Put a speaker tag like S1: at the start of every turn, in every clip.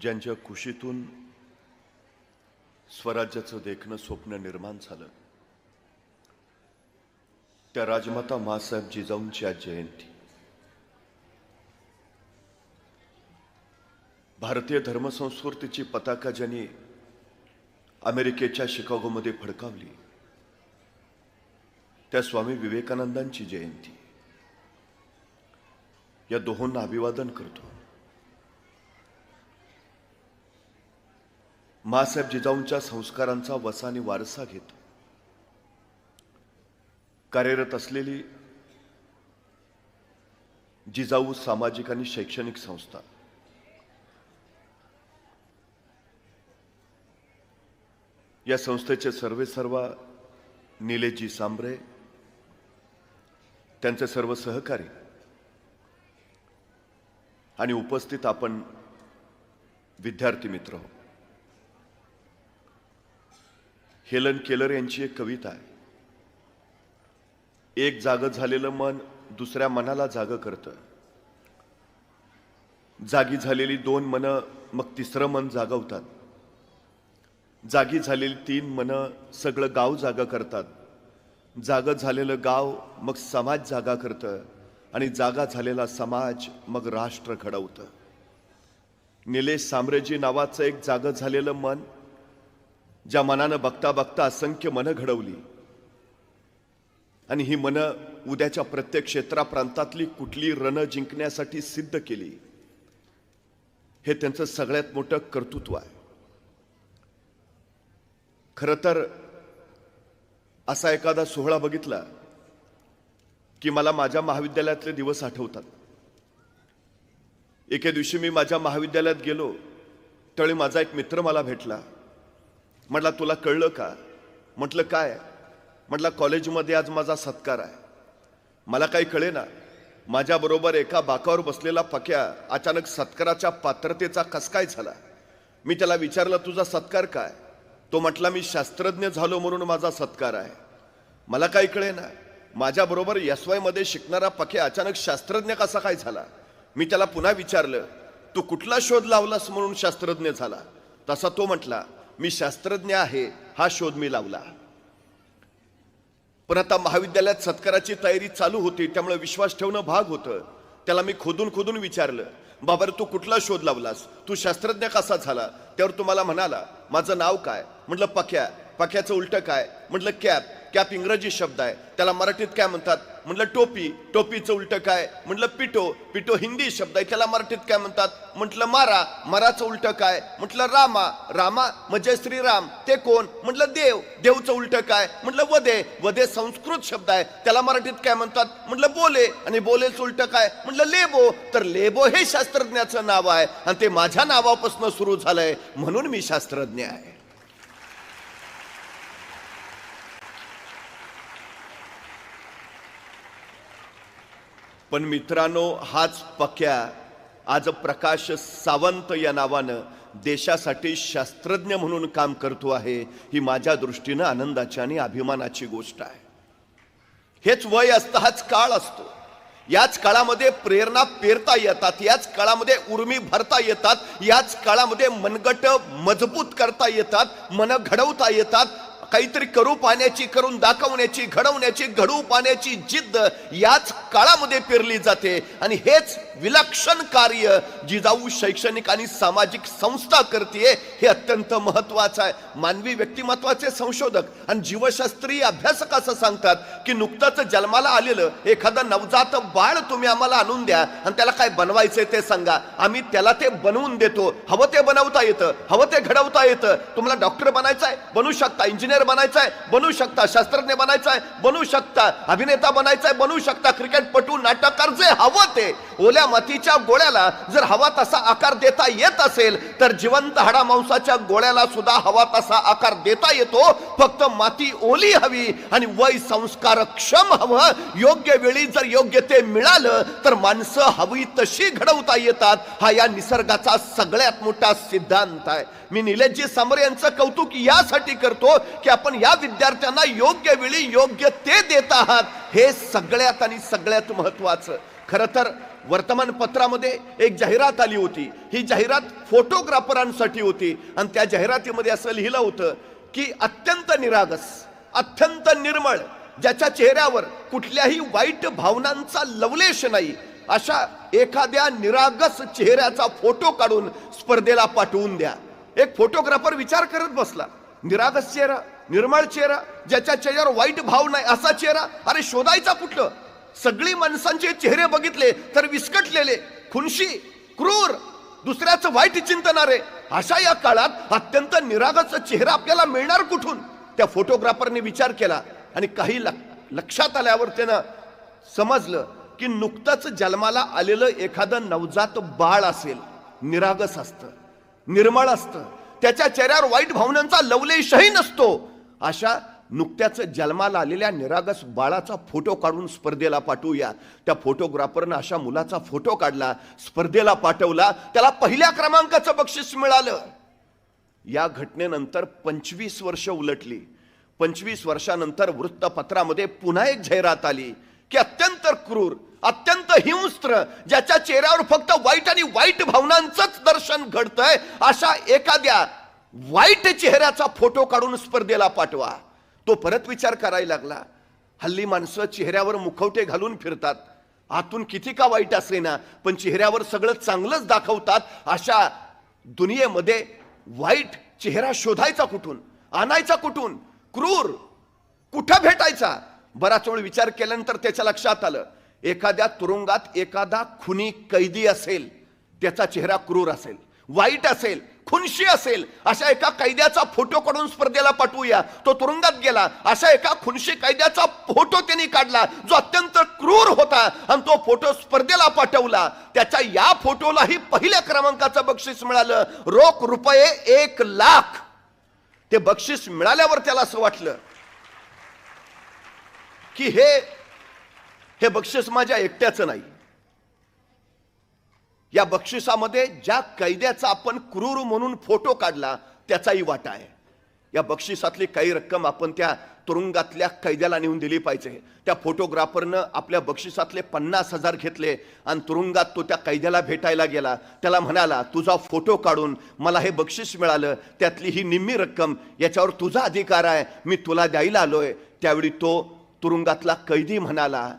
S1: ज्यांच्या कुशीतून स्वराज्याचं देखणं स्वप्न निर्माण झालं त्या राजमाता मासाहेब जिजाऊंची आज जयंती। भारतीय धर्मसंस्कृतीची पताका ज्यांनी अमेरिकेच्या शिकागोमध्ये फडकावली त्या स्वामी विवेकानंदांची जयंती। या दोहोंना अभिवादन करतो। मासाहेब जिजाऊंच्या संस्कारांचा वसा आणि वारसा घेतो। कार्यरत असलेली जिजाऊ सामाजिक आणि शैक्षणिक संस्था या संस्थेचे सर्वेसर्वा निलेशजी सांबरे, त्यांचे सर्व सहकारी आणि उपस्थित आपण विद्यार्थी मित्र हो। हेलन केलर यांची एक कविता आहे, एक जाग झालेलं मन दुसऱ्या मनाला जाग करतं, जागी झालेली दोन मन मग तिसरं मन जागवतात, जागी झालेली तीन मन सगळं गाव जागा करतात, जाग झालेलं गाव मग समाज जागा करतं आणि जागा झालेला समाज मग राष्ट्र घडवतं। निलेश सांबरेजी नावाचं एक जाग झालेलं मन ज्या मनानं बघता बघता असंख्य मन घडवली आणि ही मन उद्याच्या प्रत्येक क्षेत्राप्रांतातली कुठली रण जिंकण्यासाठी सिद्ध केली, हे त्यांचं सगळ्यात मोठं कर्तृत्व आहे। खरं तर असा एखादा सोहळा बघितला की मला माझ्या महाविद्यालयातले दिवस आठवतात। एके दिवशी मी माझ्या महाविद्यालयात गेलो त्यावेळी माझा एक मित्र मला भेटला। म्हटला, तुला कळलं का? म्हटलं काय? म्हटलं, कॉलेजमध्ये आज माझा सत्कार आहे। मला काही कळेना, माझ्याबरोबर एका बाकावर बसलेला पक्या अचानक सत्काराच्या पात्रतेचा कस काय झाला। मी त्याला विचारलं, तुझा सत्कार काय? तो म्हटला, मी शास्त्रज्ञ झालो म्हणून माझा सत्कार आहे। मला काही कळेना, माझ्याबरोबर SY मध्ये शिकणारा पक्या अचानक शास्त्रज्ञ कसा काय झाला। मी त्याला पुन्हा विचारलं, तू कुठला शोध लावलास म्हणून शास्त्रज्ञ झाला? तसा तो म्हटला, मी शास्त्रज्ञ आहे हा शोध मी लावला। पण आता महाविद्यालयात सत्काराची तयारी चालू होती त्यामुळे विश्वास ठेवणं भाग होतं। त्याला मी खोदून विचारलं, बाबा तू कुठला शोध लावलास, तू शास्त्रज्ञ कसा झाला? त्यावर तुम्हाला म्हणाला, माझं नाव काय? म्हटलं पक्या। पक्याचं उलट काय? म्हटलं कॅप। कॅप इंग्रजी शब्द आहे, त्याला मराठीत काय म्हणतात? म्हटलं टोपी। टोपीचं उलट काय? म्हटलं पिटो। पिटो हिंदी शब्द आहे, त्याला मराठीत काय म्हणतात? म्हटलं मारा। माराचं उलट काय? म्हटलं रामा। रामा म्हणजे श्रीराम, ते कोण? म्हटलं देव। देवचं उलट काय? म्हटलं वदे। वदे संस्कृत शब्द आहे, त्याला मराठीत काय म्हणतात? म्हटलं बोले। आणि बोलेचं उलट काय? म्हटलं लेबो। तर लेबो हे शास्त्रज्ञाचं नाव आहे आणि ते माझ्या नावापासून सुरू झालंय म्हणून मी शास्त्रज्ञ आहे। पण मित्रांनो, हाच पक्या आज प्रकाश सावंत या नावानं देशासाठी शास्त्रज्ञ म्हणून काम करतो आहे। ही माझ्या दृष्टीनं आनंदाची आणि अभिमानाची गोष्ट आहे। हेच वय असतं, हाच काळ असतो। याच काळामध्ये प्रेरणा पेरता येतात, याच काळामध्ये उर्मी भरता येतात, याच काळामध्ये मनगट मजबूत करता येतात, मन घडवता येतात। काहीतरी करू पाहण्याची, करून दाखवण्याची, घडवण्याची, घडवू पाहण्याची जिद्द याच काळामध्ये पेरली जाते आणि हेच विलक्षण कार्य जिजाऊ शैक्षणिक आणि सामाजिक संस्था करते। हे अत्यंत महत्वाचं आहे। मानवी व्यक्तिमत्वाचे संशोधक आणि जीवशास्त्रीय अभ्यासक असं सांगतात की नुकतंच जन्माला आलेलं एखादं नवजात बाळ तुम्ही आम्हाला आणून द्या आणि त्याला काय बनवायचंय ते सांगा, आम्ही त्याला ते बनवून देतो। हवं ते बनवता येतं, हवं ते घडवता येतं। तुम्हाला डॉक्टर बनायचं आहे, बनवू शकता। इंजिनियर बनायचं आहे, बनवू शकता। शास्त्रज्ञ बनायचं आहे, बनवू शकता। अभिनेता बनायचं आहे, बनवू शकता। क्रिकेटपटू, नाटककार, जे हवं ते। ओल्या मातीच्या गोळ्याला जर हवा तसा आकार देता येत असेल तर जिवंत हाडामांसाच्या गोळ्याला सुद्धा हवा तसा आकार देता येतो। फक्त माती ओली हवी आणि वय संस्कारक्षम हवं। योग्य वेळी जर योग्य ते मिळालं तर माणसं हवी तशी घडवता येतात। हा या निसर्गाचा सगळ्यात मोठा सिद्धांत आहे। मी निलेशजी सांबरे यांचं कौतुक यासाठी करतो की आपण या विद्यार्थ्यांना योग्य वेळी योग्य ते देत आहात। हे सगळ्यात आणि सगळ्यात महत्वाचं। खरं तर वर्तमानपत्रामध्ये एक जाहिरात आली होती. ही जाहिरात फोटोग्राफरांसाठी होती आणि त्या जाहिरातीमध्ये असं लिहिलं होतं की अत्यंत निरागस, अत्यंत निर्मळ, ज्याच्या चेहऱ्यावर कुठल्याही वाईट भावनांचा लवलेश नाही, अशा एखाद्या निरागस चेहऱ्याचा फोटो काढून स्पर्धेला पाठवून द्या. एक फोटोग्राफर विचार करत बसला, निरागस चेहरा, निर्मळ चेहरा, ज्याच्या चेहऱ्यावर वाईट भाव नाही असा चेहरा, अरे शोधायचा कुठलं? सगळी माणसांचे चेहरे बघितले तर विस्कटलेले, खुनशी, क्रूर, दुसऱ्याचं वाईट चिंतणारे, अशा या काळात अत्यंत निरागस चेहरा आपल्याला मिळणार कुठून? त्या फोटोग्राफरने विचार केला आणि काही लक्षात आल्यावर त्यानं समजलं की नुकतंच जन्माला आलेलं एखादं नवजात बाळ असेल, निरागस असतं, निर्मळ असतं, त्याच्या चेहऱ्यावर वाईट भावनांचा लवलेशही नसतो, अशा नुकत्याच जन्माला आलेल्या निरागस बाळाचा फोटो काढून स्पर्धेला पाठवूया. त्या फोटोग्राफरनं अशा मुलाचा फोटो काढला, स्पर्धेला पाठवला, त्याला पहिल्या क्रमांकाचं बक्षीस मिळालं. या घटनेनंतर 25 वर्ष उलटली. 25 वर्षानंतर वृत्तपत्रामध्ये पुन्हा एक जाहिरात आली की अत्यंत क्रूर, अत्यंत हिंस्त्र, ज्याच्या चेहऱ्यावर फक्त वाईट आणि वाईट भावनांचंच दर्शन घडतंय, अशा एखाद्या वाईट चेहऱ्याचा फोटो काढून स्पर्धेला पाठवा. तो परत विचार करायला लागला, हल्ली माणसं चेहऱ्यावर मुखवटे घालून फिरतात, आतून किती का वाईट असेना पण चेहऱ्यावर सगळं चांगलंच दाखवतात. अशा दुनियेमध्ये वाईट चेहरा शोधायचा कुठून, आणायचा कुठून, क्रूर कुठं भेटायचा? बराच वेळ विचार केल्यानंतर त्याच्या लक्षात आलं, एखाद्या तुरुंगात एखादा खुनी कैदी असेल, त्याचा चेहरा क्रूर असेल, वाईट असेल, खुनशी असेल, अशा एका कैद्याचा फोटो काढून स्पर्धेला पाठवूया. तो तुरुंगात गेला, अशा एका खुनशी कैद्याचा फोटो त्यांनी काढला जो अत्यंत क्रूर होता आणि तो फोटो स्पर्धेला पाठवला. त्याच्या या फोटोलाही पहिल्या क्रमांकाचं बक्षीस मिळालं, रोख रुपये 1 लाख. ते बक्षीस मिळाल्यावर त्याला असं वाटलं की हे बक्षीस माझ्या एकट्याचं नाही. या बक्षिसामध्ये ज्या कैद्याचा आपण क्रूर म्हणून फोटो काढला त्याचाही वाटा आहे. या बक्षिसातली काही रक्कम आपण त्या तुरुंगातल्या कैद्याला नेऊन दिली पाहिजे. त्या फोटोग्राफरनं आपल्या बक्षिसातले 50,000 घेतले आणि तुरुंगात तो त्या कैद्याला भेटायला गेला. त्याला म्हणाला, तुझा फोटो काढून मला हे बक्षीस मिळालं, त्यातली ही निम्मी रक्कम याच्यावर तुझा अधिकार आहे, मी तुला द्यायला आलोय. त्यावेळी तो तुरुंगातला कैदी म्हणाला,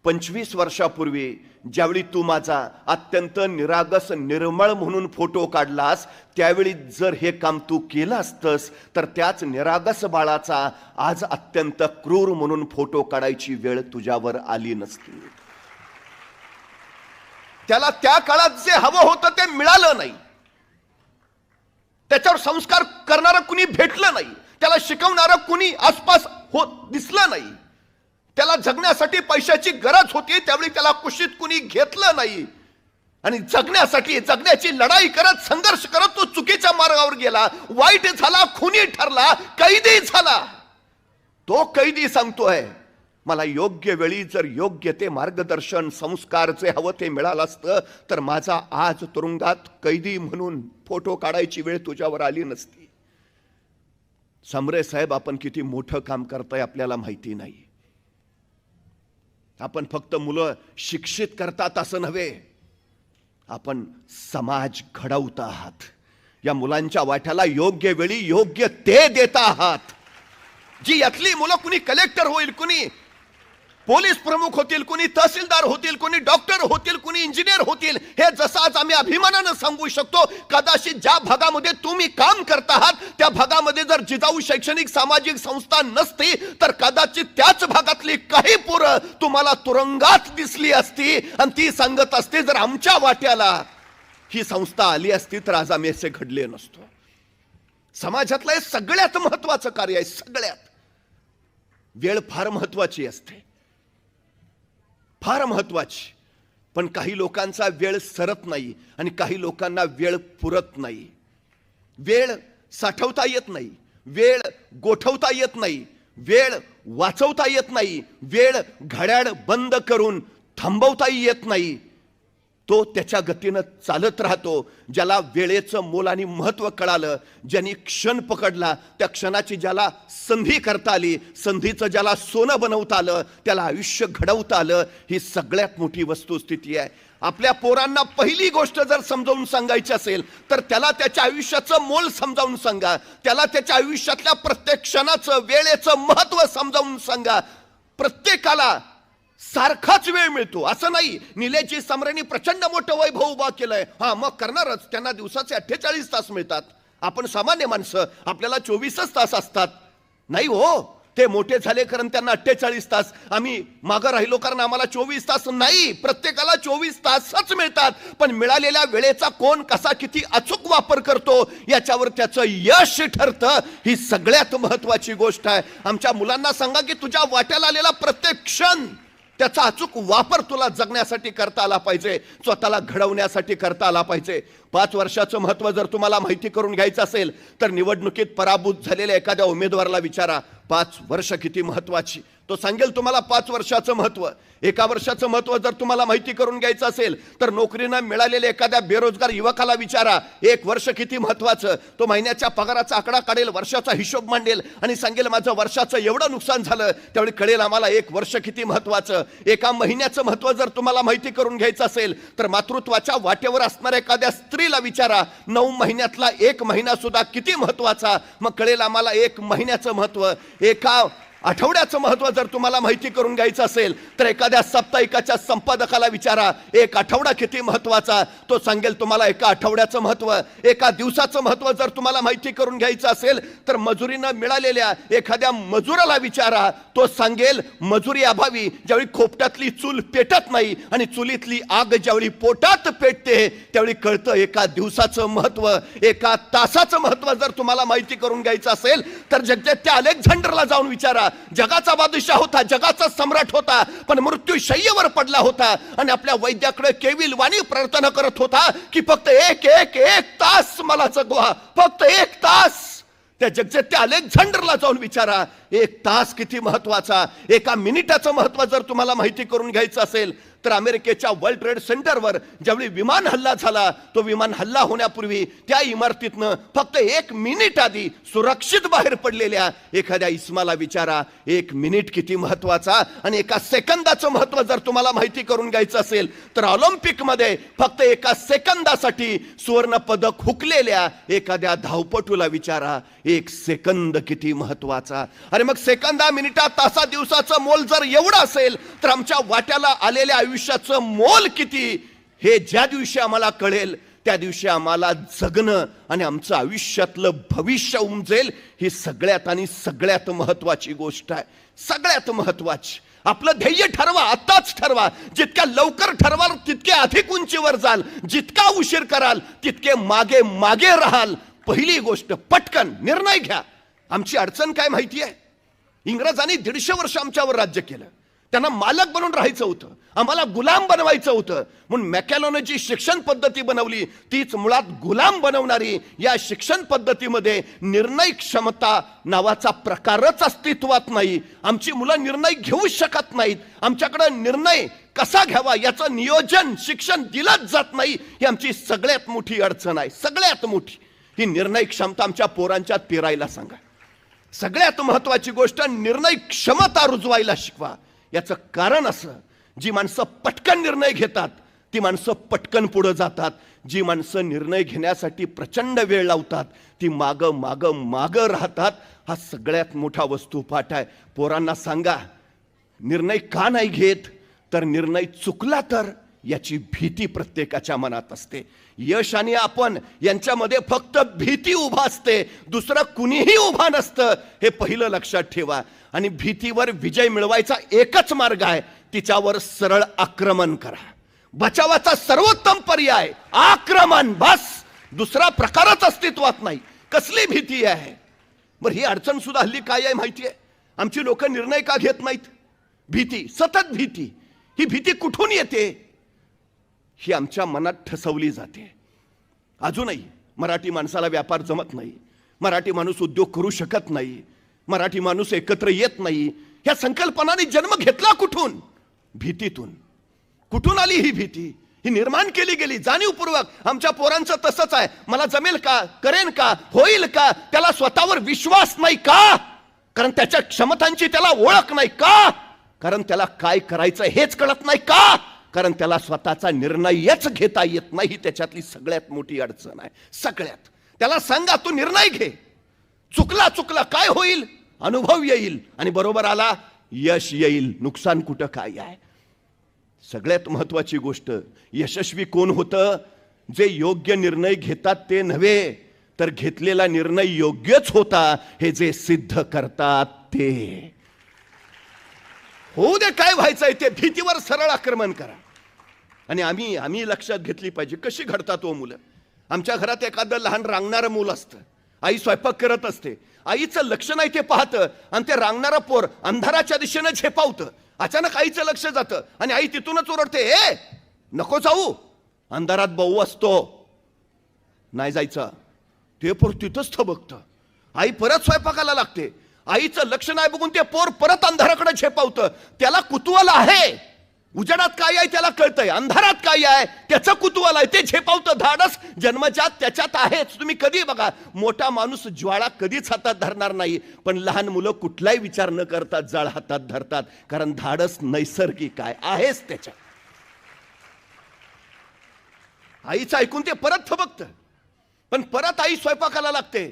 S1: 25 वर्षापूर्वी ज्यावेळी तू माझा अत्यंत निरागस निर्मळ म्हणून फोटो काढलास, त्यावेळी जर हे काम तू केलं असतंस तर त्याच निरागस बाळाचा आज अत्यंत क्रूर म्हणून फोटो काढायची वेळ तुझ्यावर आली नसती. त्याला त्या काळात जे हवं होतं ते मिळालं नाही, त्याच्यावर संस्कार करणारं कुणी भेटलं नाही, त्याला शिकवणारं कुणी आसपास दिसलं नाही, त्याला जगण्यासाठी पैशाची गरज होती त्यावेळी त्याला कुशीत कुणी घेतलं नाही. आणि जगण्यासाठी जगण्याची लढाई करत, संघर्ष करत तो चुकीच्या मार्गावर गेला, वाईट झाला, खुनी ठरला, कैदी झाला. तो कैदी सांगतोय, मला योग्य वेळी जर योग्य ते मार्गदर्शन, संस्कार जे हवं ते मिळालं असतं तर माझा आज तुरुंगात कैदी म्हणून फोटो काढायची वेळ तुझ्यावर आली नसती. समरे साहेब, आपण किती मोठं काम करताय आपल्याला माहिती नाही. आपण फक्त मुलं शिक्षित करतात असं नव्हे, आपण समाज घडवत आहात. या मुलांच्या वाट्याला योग्य वेळी योग्य ते देत आहात. जी यातली मुलं कुणी कलेक्टर होईल, कुणी पोलीस प्रमुख होतील, कुणी तहसीलदार होतील, कुणी डॉक्टर होतील, कुणी इंजिनियर होतील, हे जसं आज आम्ही अभिमानानं सांगू शकतो, कदाचित ज्या भागामध्ये तुम्ही काम करत आहात त्या भागामध्ये जर जिजाऊ शैक्षणिक सामाजिक संस्था नसती तर कदाचित त्याच भागातली काही पोरं तुम्हाला तुरुंगात दिसली असती आणि ती सांगत असते, जर आमच्या वाट्याला ही संस्था आली असती तर आज आम्ही असे घडले नसतो. समाजातलं हे सगळ्यात महत्वाचं कार्य आहे. सगळ्यात वेळ फार महत्वाची असते, फार महत्वाची. पण काही लोकांचा वेळ सरत नाही आणि काही लोकांना वेळ पुरत नाही. वेळ साठवता येत नाही, वेळ गोठवता येत नाही, वेळ वाचवता येत नाही, वेळ घड्याळ बंद करून थांबवताही येत नाही. तो त्याच्या गतीनं चालत राहतो. ज्याला वेळेचं मोल आणि महत्त्व कळालं, ज्यांनी क्षण पकडला, त्या क्षणाची ज्याला संधी करता आली, संधीचं ज्याला सोनं बनवता आलं, त्याला आयुष्य घडवता आलं, ही सगळ्यात मोठी वस्तुस्थिती आहे. आपल्या पोरांना पहिली गोष्ट जर समजावून सांगायची असेल तर त्याला त्याच्या आयुष्याचं मोल समजावून सांगा. त्याला त्याच्या आयुष्यातल्या प्रत्येक क्षणाचं, वेळेचं महत्त्व समजावून सांगा. प्रत्येकाला सारखाच वेळ मिळतो असं नाही. निलेशजी समरेंनी प्रचंड मोठं वैभव उभा केलंय, हा मग करणारच, त्यांना दिवसाचे 48 तास मिळतात. आपण सामान्य माणसं, आपल्याला 24च तास असतात. नाही हो, ते मोठे झाले कारण त्यांना 48 तास, आम्ही मागं राहिलो कारण आम्हाला 24 तास नाही. प्रत्येकाला 24 तासच मिळतात, पण मिळालेल्या वेळेचा कोण कसा किती अचूक वापर करतो याच्यावर त्याचं यश ठरतं. ही सगळ्यात महत्वाची गोष्ट आहे. आमच्या मुलांना सांगा की तुझ्या वाट्याला आलेला प्रत्येक क्षण, त्याचा अचूक वापर तुला जगण्यासाठी करता आला पाहिजे, स्वतःला घडवण्यासाठी करता आला पाहिजे. 5 वर्षाचं महत्त्व जर तुम्हाला माहिती करून घ्यायचं असेल तर निवडणुकीत पराभूत झालेल्या एखाद्या उमेदवाराला विचारा, 5 वर्ष किती महत्त्वाची. तो सांगेल तुम्हाला 5 वर्षाचं महत्त्व. 1 वर्षाचं महत्त्व जर तुम्हाला माहिती करून घ्यायचं असेल तर नोकरीनं मिळालेल्या एखाद्या बेरोजगार युवकाला विचारा, 1 वर्ष किती महत्त्वाचं. तो महिन्याच्या पगाराचा आकडा काढेल, वर्षाचा हिशोब मांडेल आणि सांगेल माझं वर्षाचं एवढं नुकसान झालं, त्यावेळी कळेल आम्हाला 1 वर्ष किती महत्त्वाचं. 1 महिन्याचं महत्त्व जर तुम्हाला माहिती करून घ्यायचं असेल तर मातृत्वाच्या वाटेवर असणाऱ्या एखाद्या स्त्रीला विचारा, 9 महिन्यातला 1 महिना सुद्धा किती महत्त्वाचा. मग कळेल आम्हाला 1 महिन्याचं महत्त्व. 1 आठवड्याचं महत्त्व जर तुम्हाला माहिती करून घ्यायचं असेल तर एखाद्या साप्ताहिकाच्या संपादकाला विचारा, 1 आठवडा किती महत्त्वाचा. तो सांगेल तुम्हाला 1 आठवड्याचं महत्त्व. 1 दिवसाचं महत्त्व जर तुम्हाला माहिती करून घ्यायचं असेल तर मजुरीनं मिळालेल्या एखाद्या मजुराला विचारा, तो सांगेल मजुरी अभावी ज्यावेळी खोपट्यातली चूल पेटत नाही आणि चुलीतली आग ज्यावेळी पोटात पेटते त्यावेळी कळतं 1 दिवसाचं महत्त्व. 1 तासाचं महत्त्व जर तुम्हाला माहिती करून घ्यायचं असेल तर जगदेत्या अलेक्झांडरला जाऊन विचारा. जगाचा बादशाह होता, जगाचा सम्राट होता, पण मृत्यू शय्येवर पडला होता आणि आपल्या वैद्याकडे केविल वाणी प्रार्थना करत होता की फक्त एक तास मला जगवा, फक्त 1 तास. त्या जगदेत्या अलेक्झांडरला जाऊन विचारा, 1 तास किती महत्वाचा. 1 मिनिटाचं महत्व जर तुम्हाला माहिती करून घ्यायचं असेल तर अमेरिकेच्या वर्ल्ड ट्रेड सेंटरवर ज्यावेळी विमान हल्ला झाला, तो विमान हल्ला होण्यापूर्वी त्या इमारतीतनं फक्त 1 मिनिट आधी सुरक्षित बाहेर पडलेल्या एखाद्या इस्माला विचारा, 1 मिनिट किती महत्वाचा. आणि 1 सेकंदाचं महत्व जर तुम्हाला माहिती करून घ्यायचं असेल तर ऑलिम्पिकमध्ये फक्त 1 सेकंदासाठी सुवर्ण पदक हुकलेल्या एखाद्या धावपटूला विचारा, 1 सेकंद किती महत्वाचा. अरे मग सेकंदा, मिनिटा, तासा, दिवसाचं मोल जर एवढं असेल तर आमच्या वाट्याला आलेल्या आयुष्याचं मोल किती, हे ज्या दिवशी आम्हाला कळेल त्या दिवशी आम्हाला जगणं आणि आमचं आयुष्यातलं भविष्य उमजेल. ही सगळ्यात आणि सगळ्यात महत्वाची गोष्ट आहे. सगळ्यात महत्वाची. आपलं ध्येय ठरवा, आत्ताच ठरवा. जितक्या लवकर ठरवाल तितके अधिक उंचीवर जाल, जितका उशीर कराल तितके मागे मागे राहाल. पहिली गोष्ट पटकन निर्णय घ्या. आमची अडचण काय माहिती आहे? इंग्रजांनी 150 वर्ष आमच्यावर राज्य केलं. त्यांना मालक बनून राहायचं होतं, आम्हाला गुलाम बनवायचं होतं. म्हणून मॅकॅलोने जी शिक्षण पद्धती बनवली तीच मुळात गुलाम बनवणारी. या शिक्षण पद्धतीमध्ये निर्णय क्षमता नावाचा प्रकारच अस्तित्वात नाही. आमची मुलं निर्णय घेऊ शकत नाहीत. आमच्याकडे निर्णय कसा घ्यावा याचं नियोजन, शिक्षण दिलंच जात नाही. ही आमची सगळ्यात मोठी अडचण आहे, सगळ्यात मोठी. ही निर्णय क्षमता आमच्या पोरांच्यात पेरायला सांगा. सगळ्यात महत्वाची गोष्ट, निर्णय क्षमता रुजवायला शिकवा. याचं कारण असं, जी माणसं पटकन निर्णय घेतात ती माणसं पटकन पुढे जातात. जी माणसं निर्णय घेण्यासाठी प्रचंड वेळ लावतात ती मागं मागं मागं राहतात. हा सगळ्यात मोठा वस्तुपाठ आहे. पोरांना सांगा, निर्णय का नाही घेत तर निर्णय चुकला तर याची भीती प्रत्येकाच्या मनात असते. यश आणि आपण यांच्यामध्ये फक्त भीती उभा असते, दुसरं कुणीही उभा नसतं. हे पहिलं लक्षात ठेवा. आणि भीतीवर विजय मिळवायचा एकच मार्ग आहे, तिच्यावर सरळ आक्रमण करा. बचावाचा सर्वोत्तम पर्याय आक्रमण, बस. दुसरा प्रकारच अस्तित्वात नाही. कसली भीती आहे? बरं, ही अडचण सुद्धा हल्ली काय आहे माहिती आहे? आमची लोक निर्णय का घेत नाहीत? भीती, सतत भीती. ही भीती कुठून येते? ही आमच्या मनात ठसवली जाते. अजूनही मराठी माणसाला व्यापार जमत नाही, मराठी माणूस उद्योग करू शकत नाही, मराठी माणूस एकत्र येत नाही. ह्या संकल्पनाने जन्म घेतला कुठून? भीतीतून. कुठून आली ही भीती? ही निर्माण केली गेली जाणीवपूर्वक. आमच्या पोरांचं तसंच आहे. मला जमेल का, करेन का, होईल का, त्याला स्वतःवर विश्वास नाही का, कारण त्याच्या क्षमतांची त्याला ओळख नाही का, कारण त्याला काय करायचं हेच कळत नाही का, कारण त्याला स्वतःचा निर्णयच घेता येत नाही. त्याच्यातली सगळ्यात मोठी अडचण आहे. सगळ्यात. त्याला सांगा तू निर्णय घे, चुकला काय होईल, अनुभव येईल आणि बरोबर आला यश येईल. नुकसान कुठं काय आहे. सगळ्यात महत्वाची गोष्ट, यशस्वी कोण होतं? जे योग्य निर्णय घेतात ते नव्हे, तर घेतलेला निर्णय योग्यच होता हे जे सिद्ध करतात ते. होऊ दे काय व्हायचंय ते, भीतीवर सरळ आक्रमण करा. आणि आम्ही लक्षात घेतली पाहिजे कशी घडतात तो मुलं. आमच्या घरात एखादं लहान रांगणारं मूल असतं. आई स्वयंपाक करत असते, आईचं लक्ष नाही ते पाहतं आणि ते रांगणारं पोर अंधाराच्या दिशेनं झेपावतं. अचानक आईचं लक्ष जातं आणि आई तिथूनच ओरडते, ए नको जाऊ, अंधारात भाऊ असतो, नाही जायचं. ते पोर तिथंच थबकतं. आई परत स्वयंपाकाला लागते. आईचं लक्ष नाही बघून ते पोर परत अंधाराकडे झेपावतं. त्याला कुतूहल आहे, उजेडात काय आहे त्याला कळतंय, अंधारात काय आहे त्याचं कुतूहल आहे, ते झेपावतं. धाडस जन्मजात त्याच्यात आहेच. तुम्ही कधी बघा, मोठा माणूस ज्वाळा कधीच हातात धरणार नाही, पण लहान मुलं कुठलाही विचार न करता जाळ हातात धरतात, कारण धाडस नैसर्गिक आहेच त्याच्यात. आईचं ऐकून ते परत थबकतं, पण परत आई स्वयंपाकाला लागते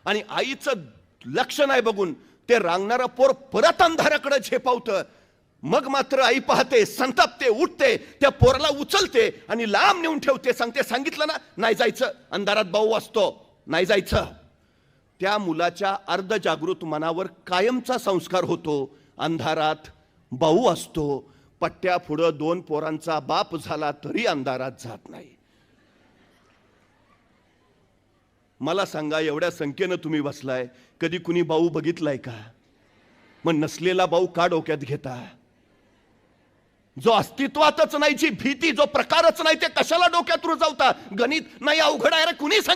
S1: आणि आईचं लक्ष नाही बघून ते रांगणारं पोर परत अंधाराकडे झेपावतं. मग मात्र आई पाहते, संतापते, उठते, त्या पोराला उचलते आणि लांब नेऊन ठेवते. सांगते, सांगितलं ना नाही जायचं, अंधारात भाऊ असतो, नाही जायचं. त्या मुलाच्या अर्धजागृत मनावर कायमचा संस्कार होतो, अंधारात भाऊ असतो. पट्ट्या पुढं 2 पोरांचा बाप झाला तरी अंधारात जात नाही. मला सांगा, एवढ्या संख्येनं तुम्ही बसलाय, कधी कुणी भाऊ बघितलाय का? मग नसलेला भाऊ का डोक्यात घेता? जो अस्तित्वातच नाही, जी भीती, जो प्रकारच नाही, ते कशाला डोक्यात रुजवता? गणित नाही अवघड आहे रे, कुणी